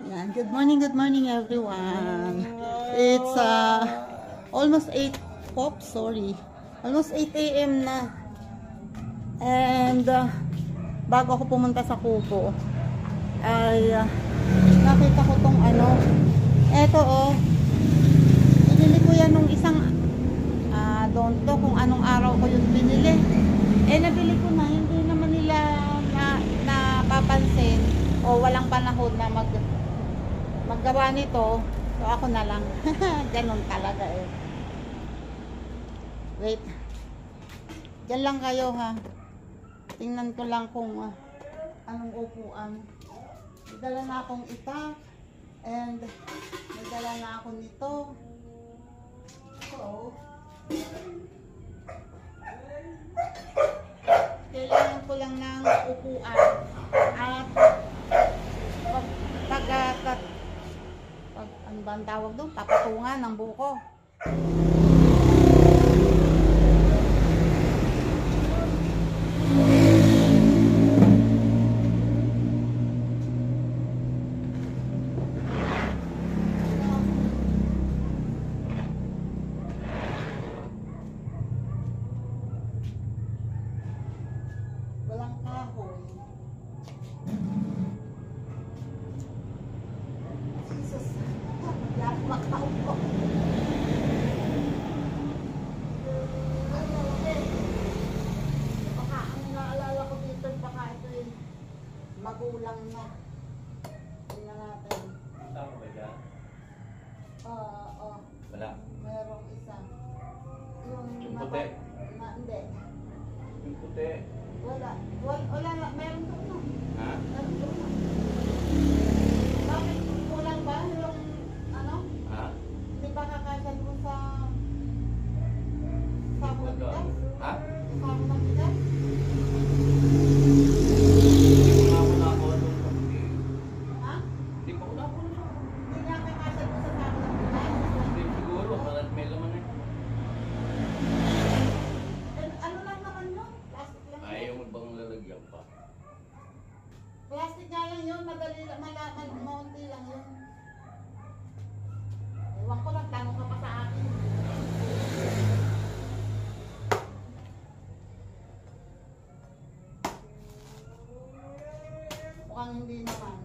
Yan. Good morning everyone. It's almost 8 pop, sorry. Almost 8 AM na. And bago ako pumunta sa kubo ay nakita ko tong ano. Eto binili ko yan nung isang don't know kung anong araw ko yung binili. Nabili ko na, hindi naman nila napapansin o walang panahon na maggawa nito. So ako na lang. Ganon talaga Wait. Diyan lang kayo ha. Tingnan ko lang kung anong upuan. May dala na akong itak. And may dala na ako nito. So, kailangan ko lang ng upuan. At pag ano ba ang tawag doon? Papatungan ng buko. Walang kahoy. Jesus. Lakmakaw ko. Baka ang naalala ko dito, baka ito yung magulang na. Tingnan natin. Tama ba dyan? Wala. Merong isa. Yung puti? Hindi. Yung puti? Wala. Wala. Meron doon na. Ha? Meron doon na. Bakit kulang ba yung ano? Ha? Hindi ba kakasya mo sa sabon ng bigas? Ha? Sabon ng bigas? Hindi pa ako nakakuha doon sa puti. Ha? Hindi pa ako nakakuha doon. Hindi niya kakasya mo sa sabon ng bigas? Hindi siguro, parang may laman eh. Ano lang naman yun? Plastic lang yun. Ayaw mo bang lalagyan pa? Plastic nga lang yun. Madali lang. Maunti lang yun. Ewan ko lang. Tanong ka pa sa akin. Mukhang hindi naman.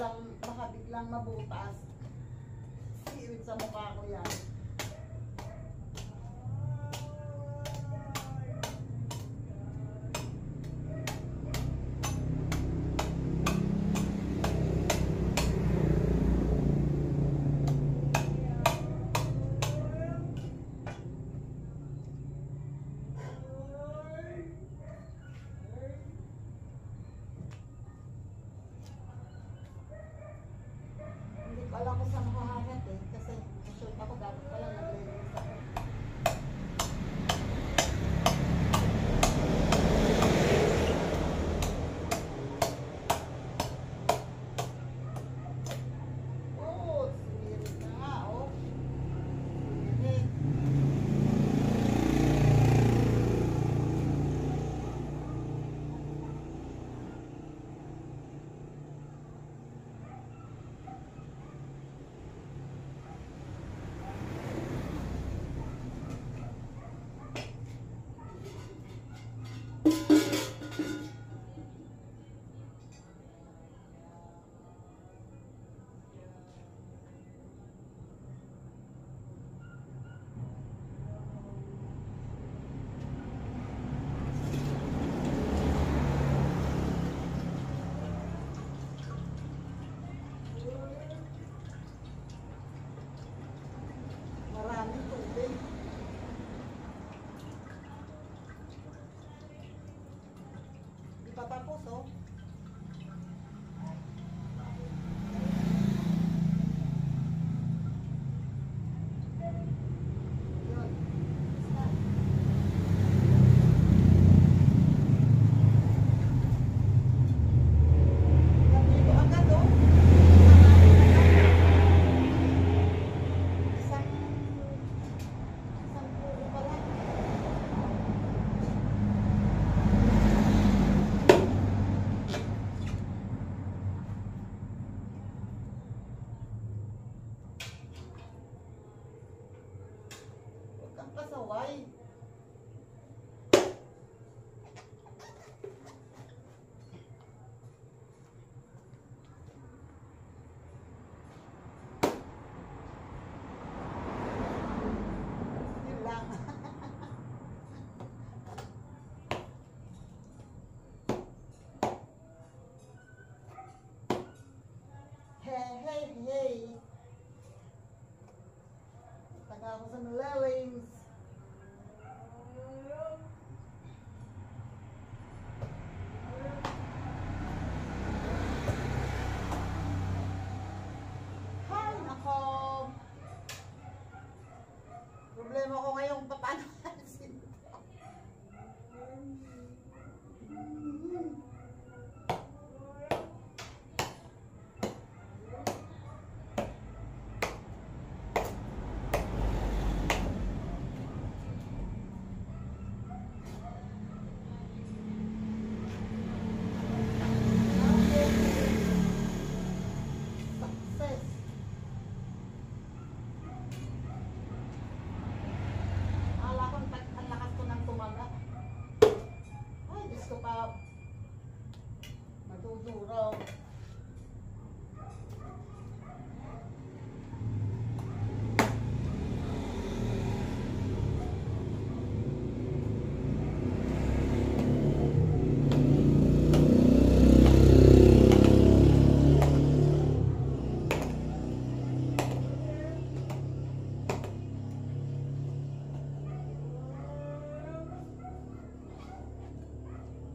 Kasi baka biglang mabutas. Sirit sa mukha ko yan. Alam ko saan ako hahat kasi shoot ako dapat pasaway. Yun lang. Hey, hey, hey. Taga ako sa Malawings. Hay, nako. Problema ko ngayon paano alisin ito. Success. Akala ko ang lakas ko ng tumaga. Ay, Diyos ko pa. Maduduraw.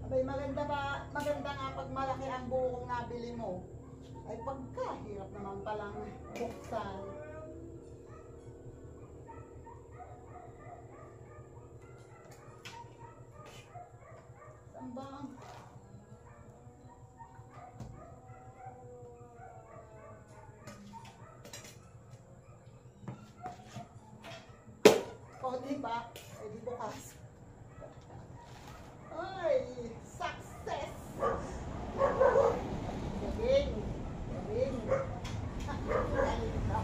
Abay, maganda nga pag malaki ang buhok nabili mo. Ay pagka, hirap naman palang buksan. Saan ba? O, diba? Ay, di bukas. Ay, success! Galing! Galing! Galing ka.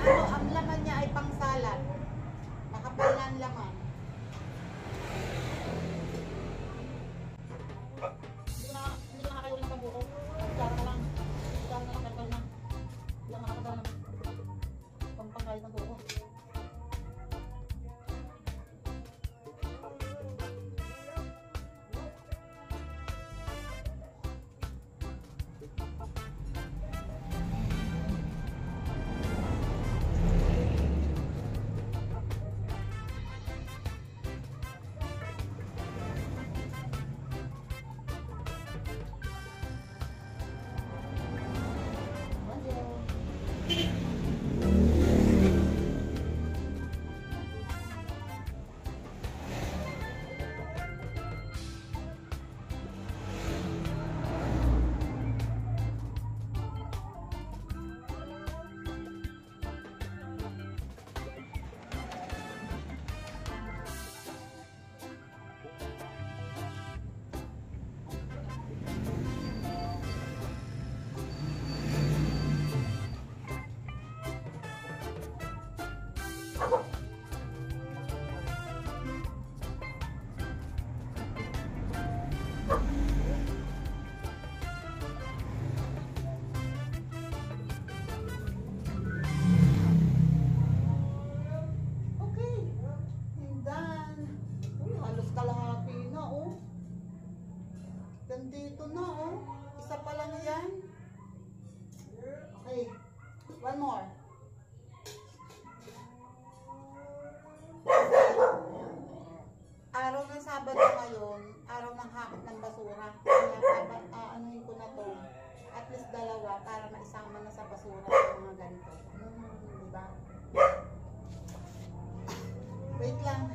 Ano, ang laman niya ay pang-salad. Makapal na ang laman. Hindi na nakakayuli ng pambuko. Kaya na lang. Kaya na lang, kartal na. Hindi na nakakadala naman. Pampangkayit ng buko. Nandito na, oh. Isa pa lang yan. Okay. One more. Araw ng Sabado ngayon, araw ng hakot ng basura. Kaya aanuhin ko na to. At least dalawa para maisama na sa basura yung mga ganito. Diba? Wait lang.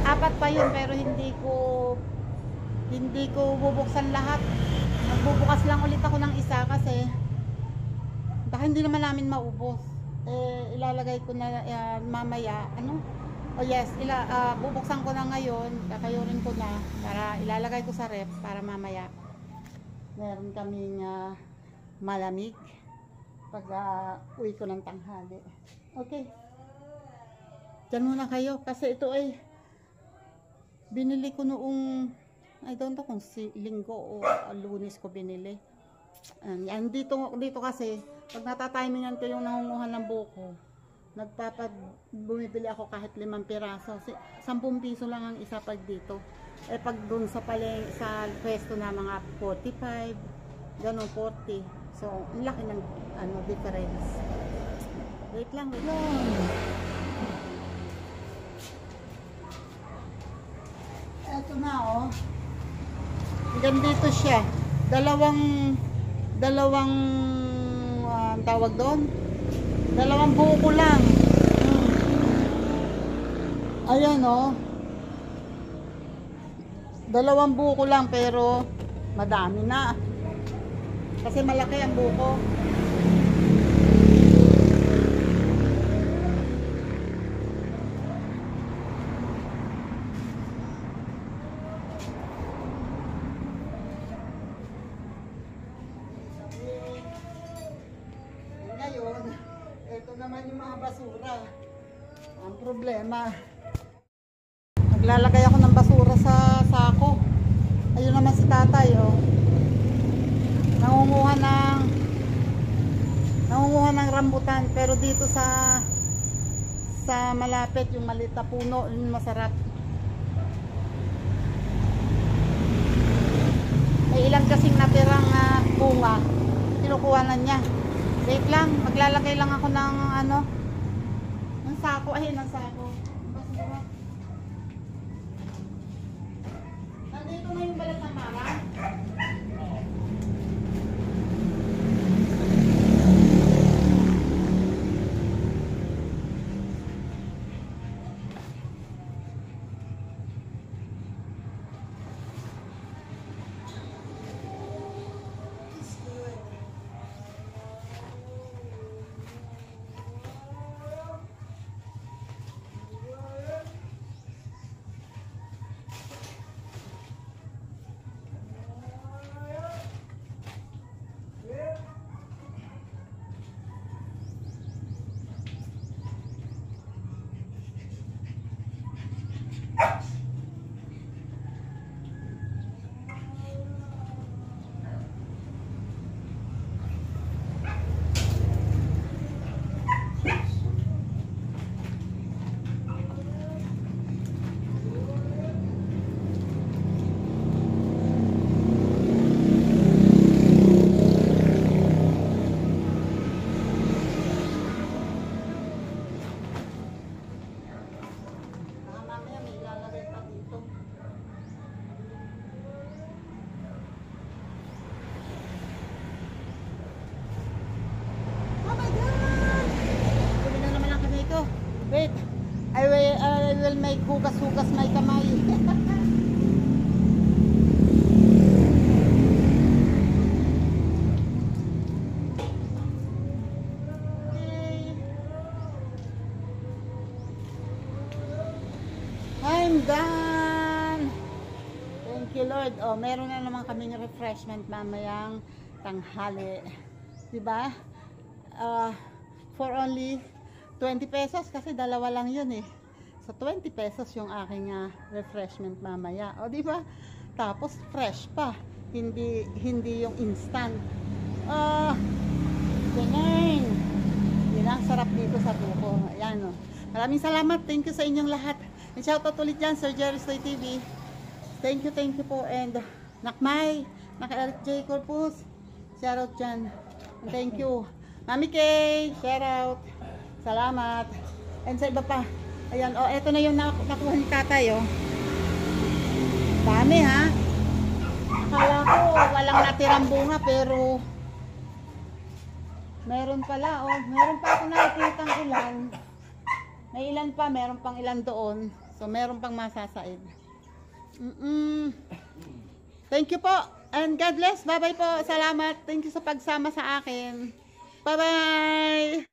Apat pa yun pero hindi ko bubuksan lahat. Magbubukas lang ulit ako ng isa kasi hindi naman namin maubos. Ilalagay ko na mamaya, ano? Oh yes, bubuksan ko na ngayon, kakayurin ko na para ilalagay ko sa ref para mamaya meron kaming malamig pag uwi ko ng tanghali. Okay. Diyan muna kayo kasi ito ay binili ko noong I don't know kung linggo o lunes ko binili. Yan dito kasi pag natatimingan ko yung nangunguhan ng buko, bumibili ako kahit 5 piraso. 10 piso lang ang isa pag dito. Pag dun sa pwesto na mga 45, ganun 40. So, ang laki ng difference. Wait lang. Eto na oh. Ganito siya. Dalawang tawag doon. 2 buko lang. Ayan oh. 2 buko lang pero madami na. Kasi malaki ang buko. Ngayon, ito naman yung mga basura. Ang problema, naglalagay ako ng basura sa sako. Ayun naman si tatay, oh. Nangunguha ng rambutan, pero dito sa malapit yung maliit na puno, yun masarap. May ilang kasing natirang bunga, kinukuha na niya. Wait lang, maglalagay lang ako ng ng sako, ng sako. Basura. Nandito na yung balat ng mama. Wait, I will make hugas-hugas my kamay. I'm done. Thank you Lord. Oh, meron na naman kaming refreshment mamayang tanghali. Diba? For only 20 pesos kasi dalawa lang yun eh. So 20 pesos yung aking refreshment mamaya. O di ba? Tapos fresh pa. Hindi yung instant. Ganyan. Yun ang sarap dito sa buko. Ayan o. Maraming salamat. Thank you sa inyong lahat. And shoutout ulit dyan, Sir Jerry Stoy TV. Thank you po. And Nakmay, Eric J. Corpus. Shoutout dyan. And thank you. Mami Kay, shoutout. Salamat. And sa iba pa. Ayan, eto na yung nakuha ni tatay, oh. Dami, ha? Akala ko, walang natirang bunga, pero meron pala, oh. Meron pa ako nakikitang ilan. May ilan pa, meron pang ilan doon. So, meron pang masasaid. Thank you po. And God bless. Bye-bye po. Salamat. Thank you sa pagsama sa akin. Bye-bye!